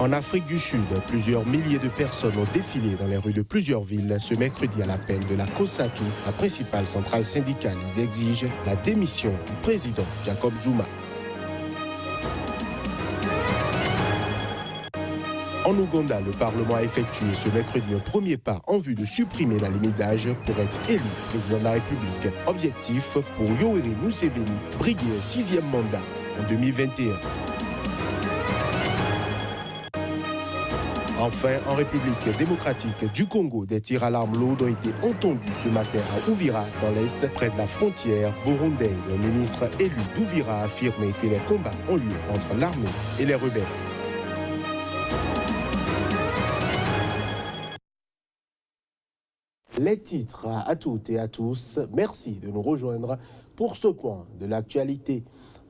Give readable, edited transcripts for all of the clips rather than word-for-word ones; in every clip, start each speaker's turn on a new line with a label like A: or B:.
A: En Afrique du Sud, plusieurs milliers de personnes ont défilé dans les rues de plusieurs villes ce mercredi à l'appel de la COSATU, la principale centrale syndicale. Ils exigent la démission du président Jacob Zuma. En Ouganda, le Parlement a effectué ce mercredi un premier pas en vue de supprimer la limite d'âge pour être élu président de la République. Objectif pour Yoweri Museveni, briguer un 6e mandat en 2021. Enfin, en République démocratique du Congo, des tirs à l'arme lourde ont été entendus ce matin à Uvira, dans l'Est, près de la frontière burundaise. Le ministre élu d'Uvira a affirmé que les combats ont lieu entre l'armée et les rebelles. Les titres à toutes et à tous, merci de nous rejoindre pour ce point de l'actualité.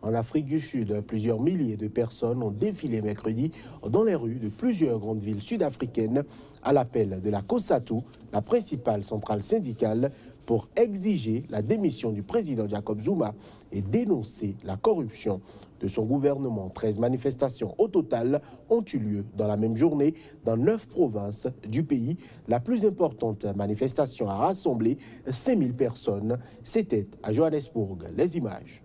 A: En Afrique du Sud, plusieurs milliers de personnes ont défilé mercredi dans les rues de plusieurs grandes villes sud-africaines à l'appel de la COSATU, la principale centrale syndicale, pour exiger la démission du président Jacob Zuma et dénoncer la corruption de son gouvernement. 13 manifestations au total ont eu lieu dans la même journée dans 9 provinces du pays. La plus importante manifestation a rassemblé 5000 personnes. C'était à Johannesburg. Les images.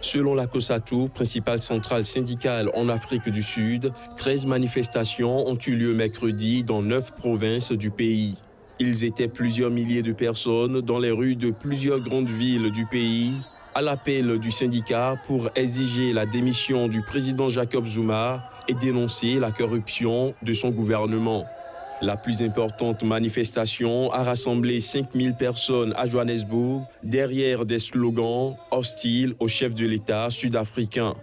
B: Selon la COSATU, principale centrale syndicale en Afrique du Sud, 13 manifestations ont eu lieu mercredi dans 9 provinces du pays. Ils étaient plusieurs milliers de personnes dans les rues de plusieurs grandes villes du pays à l'appel du syndicat pour exiger la démission du président Jacob Zuma et dénoncer la corruption de son gouvernement. La plus importante manifestation a rassemblé 5000 personnes à Johannesburg derrière des slogans hostiles au chef de l'État sud-africain.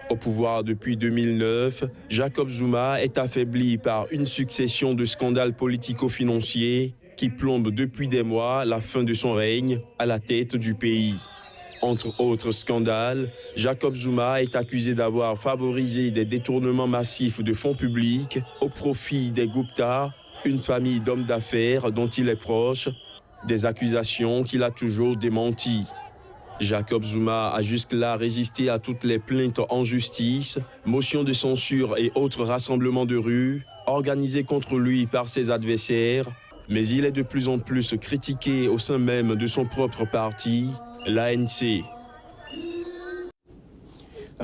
B: Au pouvoir depuis 2009, Jacob Zuma est affaibli par une succession de scandales politico-financiers qui plombent depuis des mois la fin de son règne à la tête du pays. Entre autres scandales, Jacob Zuma est accusé d'avoir favorisé des détournements massifs de fonds publics au profit des Gupta, une famille d'hommes d'affaires dont il est proche, des accusations qu'il a toujours démenties. Jacob Zuma a jusque-là résisté à toutes les plaintes en justice, motions de censure et autres rassemblements de rue organisés contre lui par ses adversaires, mais il est de plus en plus critiqué au sein même de son propre parti, l'ANC.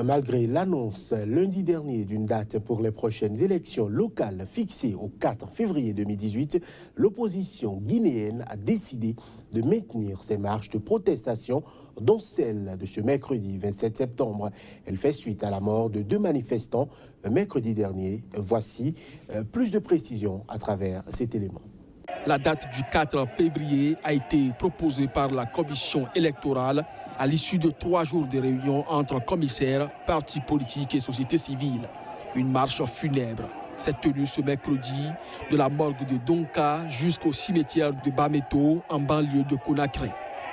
A: Malgré l'annonce lundi dernier d'une date pour les prochaines élections locales fixées au 4 février 2018, l'opposition guinéenne a décidé de maintenir ses marches de protestation, dont celle de ce mercredi 27 septembre. Elle fait suite à la mort de 2 manifestants mercredi dernier. Voici plus de précisions à travers cet élément.
C: La date du 4 février a été proposée par la commission électorale à l'issue de 3 jours de réunion entre commissaires, partis politiques et société civile. Une marche funèbre s'est tenue ce mercredi de la morgue de Donka jusqu'au cimetière de Bameto en banlieue de Conakry.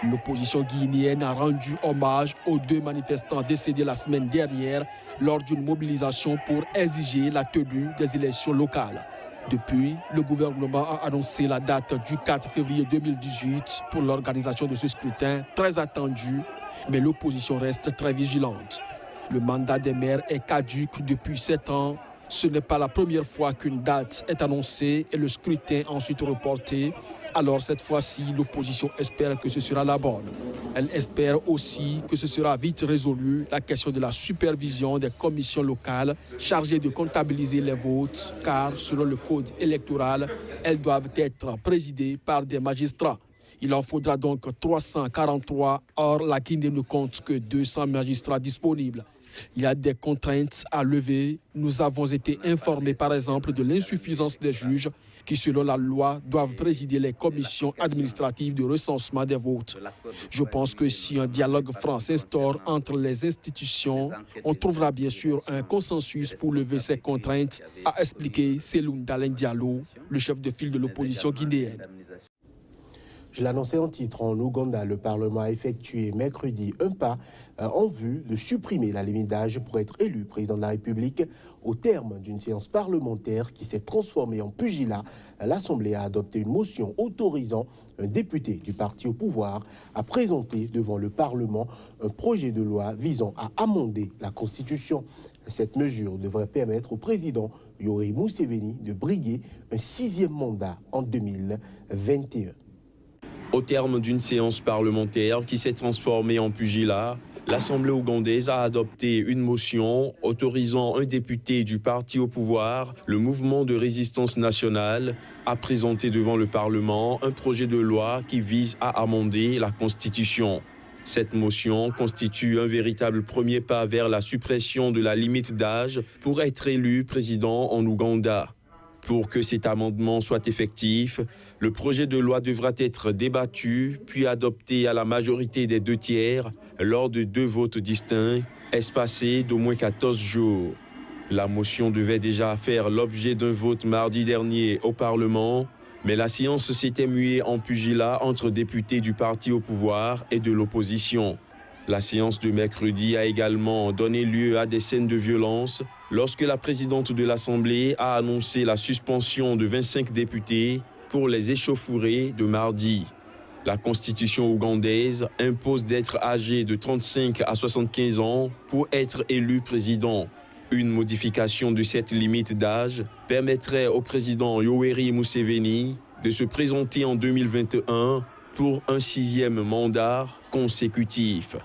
C: L'opposition guinéenne a rendu hommage aux 2 manifestants décédés la semaine dernière lors d'une mobilisation pour exiger la tenue des élections locales. Depuis, le gouvernement a annoncé la date du 4 février 2018 pour l'organisation de ce scrutin très attendu, mais l'opposition reste très vigilante. Le mandat des maires est caduc depuis 7 ans. Ce n'est pas la première fois qu'une date est annoncée et le scrutin ensuite reporté. Alors cette fois-ci, l'opposition espère que ce sera la bonne. Elle espère aussi que ce sera vite résolu la question de la supervision des commissions locales chargées de comptabiliser les votes, car selon le code électoral, elles doivent être présidées par des magistrats. Il en faudra donc 343, or la Guinée ne compte que 200 magistrats disponibles. Il y a des contraintes à lever. Nous avons été informés par exemple de l'insuffisance des juges qui, selon la loi, doivent présider les commissions administratives de recensement des votes. Je pense que si un dialogue franc s'instaure entre les institutions, on trouvera bien sûr un consensus pour lever ces contraintes, a expliqué Seloun Dalen Diallo, le chef de file de l'opposition guinéenne.
A: Je l'annonçais en titre, en Ouganda, le Parlement a effectué mercredi un pas en vue de supprimer la limite d'âge pour être élu président de la République. Au terme d'une séance parlementaire qui s'est transformée en pugilat, l'Assemblée a adopté une motion autorisant un député du parti au pouvoir à présenter devant le Parlement un projet de loi visant à amender la Constitution. Cette mesure devrait permettre au président Yoweri Museveni de briguer un 6e mandat en 2021.
B: Au terme d'une séance parlementaire qui s'est transformée en pugilat, l'Assemblée ougandaise a adopté une motion autorisant un député du parti au pouvoir, le Mouvement de résistance nationale, à présenter devant le Parlement un projet de loi qui vise à amender la Constitution. Cette motion constitue un véritable premier pas vers la suppression de la limite d'âge pour être élu président en Ouganda. Pour que cet amendement soit effectif, le projet de loi devra être débattu puis adopté à la majorité des 2 tiers lors de 2 votes distincts, espacés d'au moins 14 jours. La motion devait déjà faire l'objet d'un vote mardi dernier au Parlement, mais la séance s'était muée en pugilat entre députés du parti au pouvoir et de l'opposition. La séance de mercredi a également donné lieu à des scènes de violence lorsque la présidente de l'Assemblée a annoncé la suspension de 25 députés pour les échauffourées de mardi. La Constitution ougandaise impose d'être âgé de 35 à 75 ans pour être élu président. Une modification de cette limite d'âge permettrait au président Yoweri Museveni de se présenter en 2021 pour un 6e mandat consécutif.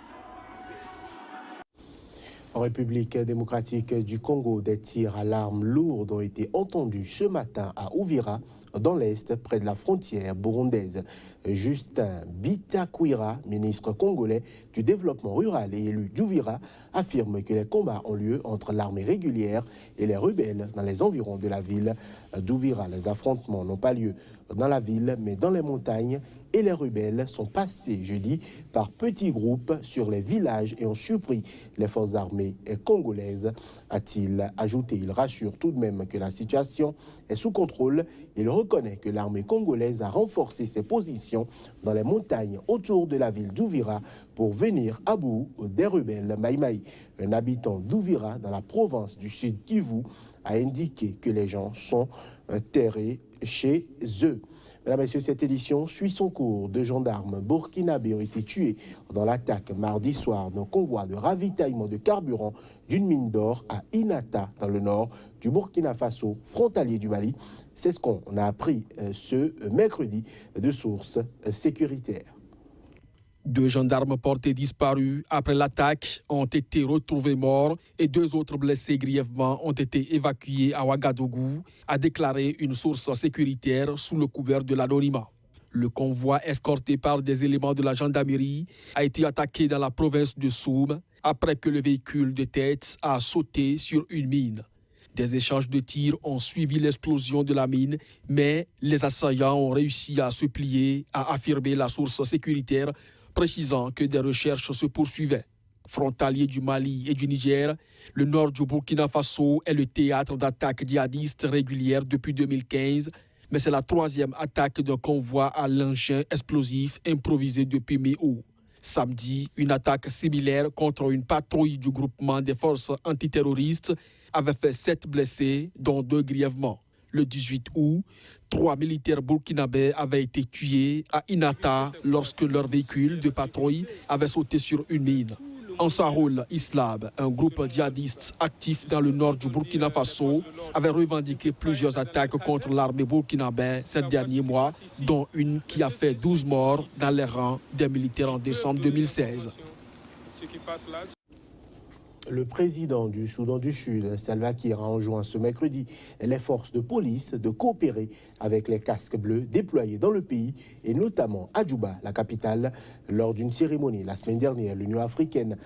A: En République démocratique du Congo, des tirs à l'arme lourde ont été entendus ce matin à Uvira, dans l'Est, près de la frontière burundaise. Justin Bitakwira, ministre congolais du développement rural et élu d'Uvira, affirme que les combats ont lieu entre l'armée régulière et les rebelles dans les environs de la ville d'Uvira. Les affrontements n'ont pas lieu dans la ville, mais dans les montagnes, et les rebelles sont passés jeudi par petits groupes sur les villages et ont surpris les forces armées congolaises, a-t-il ajouté. Il rassure tout de même que la situation est sous contrôle. Il reconnaît que l'armée congolaise a renforcé ses positions dans les montagnes autour de la ville d'Uvira pour venir à bout des rebelles Maïmaï. Un habitant d'Uvira dans la province du Sud Kivu a indiqué que les gens sont terrés chez eux. Mesdames et messieurs, cette édition suit son cours. 2 gendarmes burkinabés ont été tués dans l'attaque mardi soir d'un convoi de ravitaillement de carburant d'une mine d'or à Inata, dans le nord du Burkina Faso, frontalier du Mali. C'est ce qu'on a appris ce mercredi de sources sécuritaires.
C: 2 gendarmes portés disparus après l'attaque ont été retrouvés morts et 2 autres blessés grièvement ont été évacués à Ouagadougou, a déclaré une source sécuritaire sous le couvert de l'anonymat. Le convoi, escorté par des éléments de la gendarmerie, a été attaqué dans la province de Soum après que le véhicule de tête a sauté sur une mine. Des échanges de tirs ont suivi l'explosion de la mine, mais les assaillants ont réussi à se plier, a affirmé la source sécuritaire, précisant que des recherches se poursuivaient. Frontalier du Mali et du Niger, le nord du Burkina Faso est le théâtre d'attaques djihadistes régulières depuis 2015, mais c'est la 3e attaque d'un convoi à l'engin explosif improvisé depuis mi-août. Samedi, une attaque similaire contre une patrouille du groupement des forces antiterroristes avait fait 7 blessés, dont 2 grièvement. Le 18 août, 3 militaires burkinabés avaient été tués à Inata lorsque leur véhicule de patrouille avait sauté sur une mine. Ansarul Islam, un groupe djihadiste actif dans le nord du Burkina Faso, avait revendiqué plusieurs attaques contre l'armée burkinabé ces derniers mois, dont une qui a fait 12 morts dans les rangs des militaires en décembre 2016.
A: Le président du Soudan du Sud, Salva Kiir, a enjoint ce mercredi les forces de police de coopérer avec les casques bleus déployés dans le pays et notamment à Djouba, la capitale. Lors d'une cérémonie la semaine dernière, l'Union africaine,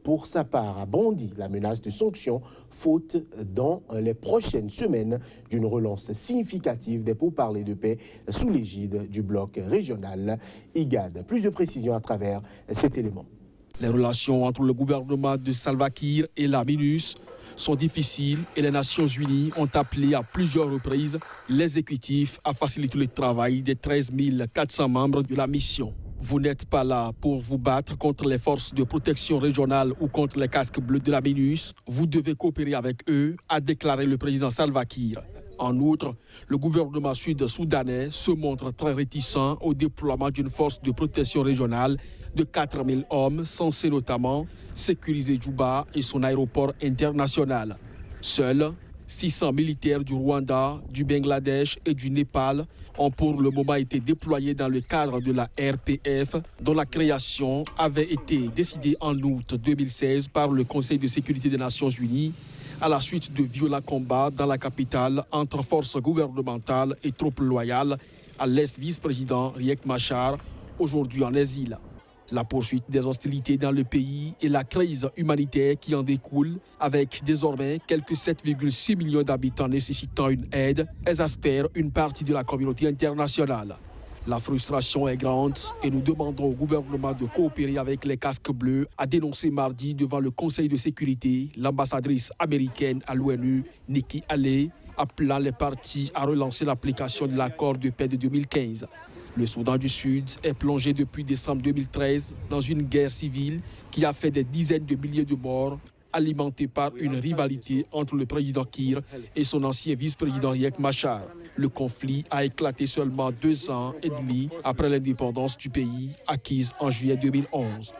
A: pour sa part, a brandi la menace de sanctions, faute dans les prochaines semaines d'une relance significative des pourparlers de paix sous l'égide du bloc régional IGAD. Plus de précisions à travers cet élément.
C: Les relations entre le gouvernement de Salva Kiir et la MINUS sont difficiles et les Nations Unies ont appelé à plusieurs reprises l'exécutif à faciliter le travail des 13 400 membres de la mission. Vous n'êtes pas là pour vous battre contre les forces de protection régionale ou contre les casques bleus de la MINUS. Vous devez coopérer avec eux, a déclaré le président Salva Kiir. En outre, le gouvernement sud-soudanais se montre très réticent au déploiement d'une force de protection régionale de 4000 hommes, censés notamment sécuriser Djouba et son aéroport international. Seuls 600 militaires du Rwanda, du Bangladesh et du Népal ont pour le moment été déployés dans le cadre de la RPF, dont la création avait été décidée en août 2016 par le Conseil de sécurité des Nations Unies à la suite de violents combats dans la capitale entre forces gouvernementales et troupes loyales à l'ex-vice-président Riek Machar, aujourd'hui en exil. La poursuite des hostilités dans le pays et la crise humanitaire qui en découle, avec désormais quelques 7,6 millions d'habitants nécessitant une aide, exaspèrent une partie de la communauté internationale. La frustration est grande et nous demandons au gouvernement de coopérer avec les casques bleus, a dénoncé mardi devant le Conseil de sécurité l'ambassadrice américaine à l'ONU, Nikki Haley, appelant les parties à relancer l'application de l'accord de paix de 2015. Le Soudan du Sud est plongé depuis décembre 2013 dans une guerre civile qui a fait des dizaines de milliers de morts, alimentée par une rivalité entre le président Kiir et son ancien vice-président Riek Machar. Le conflit a éclaté seulement 2 ans et demi après l'indépendance du pays, acquise en juillet 2011.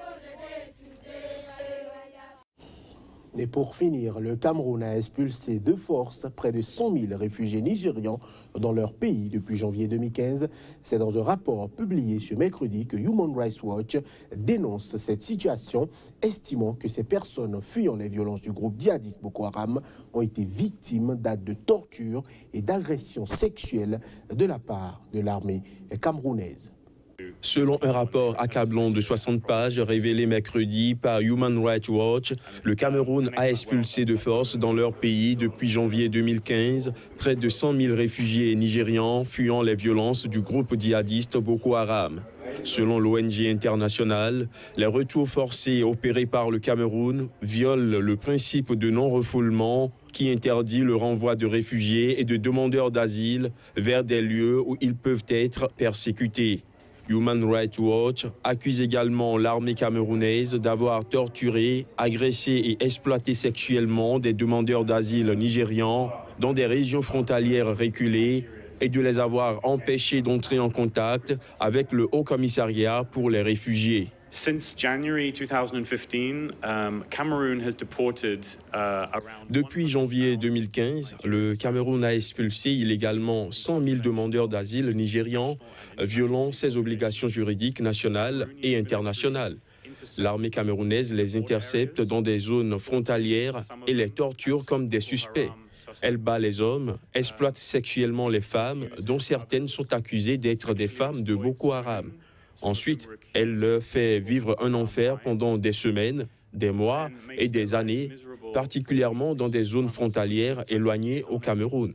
A: Et pour finir, le Cameroun a expulsé de force près de 100 000 réfugiés nigérians dans leur pays depuis janvier 2015. C'est dans un rapport publié ce mercredi que Human Rights Watch dénonce cette situation, estimant que ces personnes fuyant les violences du groupe djihadiste Boko Haram ont été victimes d'actes de torture et d'agressions sexuelles de la part de l'armée camerounaise.
B: Selon un rapport accablant de 60 pages révélé mercredi par Human Rights Watch, le Cameroun a expulsé de force dans leur pays depuis janvier 2015 près de 100 000 réfugiés nigérians fuyant les violences du groupe djihadiste Boko Haram. Selon l'ONG internationale, les retours forcés opérés par le Cameroun violent le principe de non-refoulement qui interdit le renvoi de réfugiés et de demandeurs d'asile vers des lieux où ils peuvent être persécutés. Human Rights Watch accuse également l'armée camerounaise d'avoir torturé, agressé et exploité sexuellement des demandeurs d'asile nigérians dans des régions frontalières reculées et de les avoir empêchés d'entrer en contact avec le Haut Commissariat pour les réfugiés. Depuis janvier 2015, le Cameroun a expulsé illégalement 100 000 demandeurs d'asile nigérians, violant ses obligations juridiques nationales et internationales. L'armée camerounaise les intercepte dans des zones frontalières et les torture comme des suspects. Elle bat les hommes, exploite sexuellement les femmes, dont certaines sont accusées d'être des femmes de Boko Haram. Ensuite, elle leur fait vivre un enfer pendant des semaines, des mois et des années, particulièrement dans des zones frontalières éloignées au Cameroun.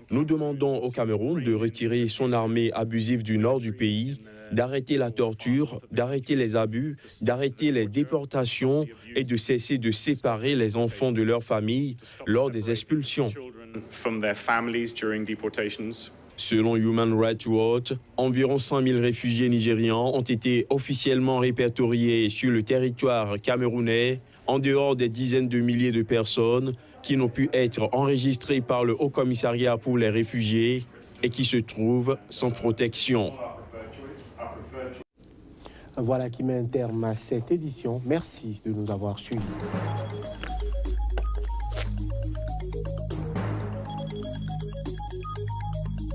B: Nous demandons au Cameroun de retirer son armée abusive du nord du pays, d'arrêter la torture, d'arrêter les abus, d'arrêter les déportations et de cesser de séparer les enfants de leurs familles lors des expulsions. Selon Human Rights Watch, environ 100 000 réfugiés nigérians ont été officiellement répertoriés sur le territoire camerounais, en dehors des dizaines de milliers de personnes qui n'ont pu être enregistrées par le Haut Commissariat pour les réfugiés et qui se trouvent sans protection.
A: Voilà qui met un terme à cette édition. Merci de nous avoir suivis.